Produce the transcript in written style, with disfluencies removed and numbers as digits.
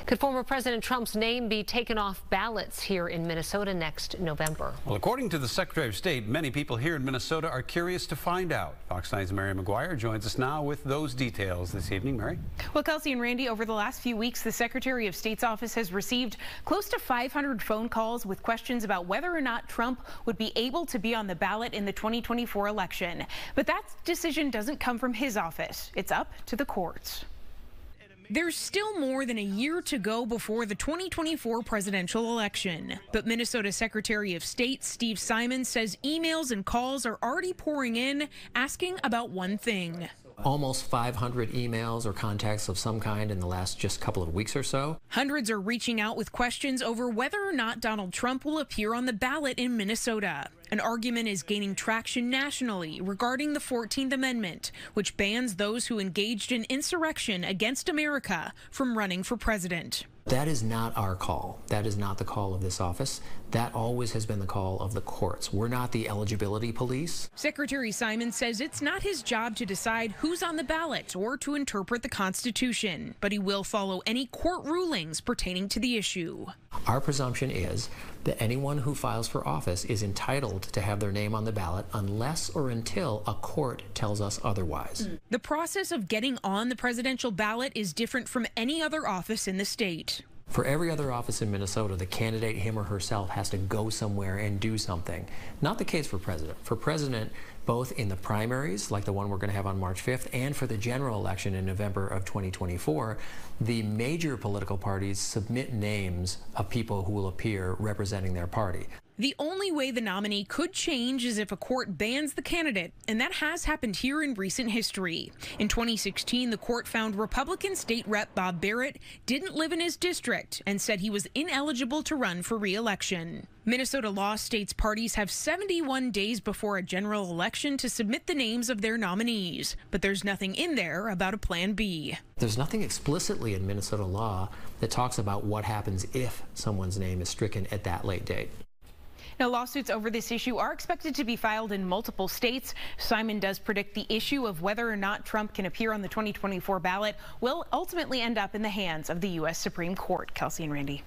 Could former President Trump's name be taken off ballots here in Minnesota next November? Well, according to the Secretary of State, many people here in Minnesota are curious to find out. Fox 9's Mary McGuire joins us now with those details this evening. Mary? Well, Kelsey and Randy, over the last few weeks, the Secretary of State's office has received close to 500 phone calls with questions about whether or not Trump would be able to be on the ballot in the 2024 election. But that decision doesn't come from his office. It's up to the courts. There's still more than a year to go before the 2024 presidential election. But Minnesota Secretary of State Steve Simon says emails and calls are already pouring in, asking about one thing. Almost 500 emails or contacts of some kind in the last just couple of weeks or so. Hundreds are reaching out with questions over whether or not Donald Trump will appear on the ballot in Minnesota. An argument is gaining traction nationally regarding the 14th Amendment, which bans those who engaged in insurrection against America from running for president. That is not our call. That is not the call of this office. That always has been the call of the courts. We're not the eligibility police. Secretary Simon says it's not his job to decide who's on the ballot or to interpret the Constitution, but he will follow any court rulings pertaining to the issue. Our presumption is that anyone who files for office is entitled to have their name on the ballot unless or until a court tells us otherwise. The process of getting on the presidential ballot is different from any other office in the state. For every other office in Minnesota, the candidate, him or herself, has to go somewhere and do something. Not the case for president. For president, both in the primaries, like the one we're going to have on March 5th, and for the general election in November of 2024, the major political parties submit names of people who will appear representing their party. The only way the nominee could change is if a court bans the candidate, and that has happened here in recent history. In 2016, the court found Republican State Rep Bob Barrett didn't live in his district and said he was ineligible to run for re-election. Minnesota law states parties have 71 days before a general election to submit the names of their nominees, but there's nothing in there about a Plan B. There's nothing explicitly in Minnesota law that talks about what happens if someone's name is stricken at that late date. Now, lawsuits over this issue are expected to be filed in multiple states. Simon does predict the issue of whether or not Trump can appear on the 2024 ballot will ultimately end up in the hands of the U.S. Supreme Court. Kelsey and Randy.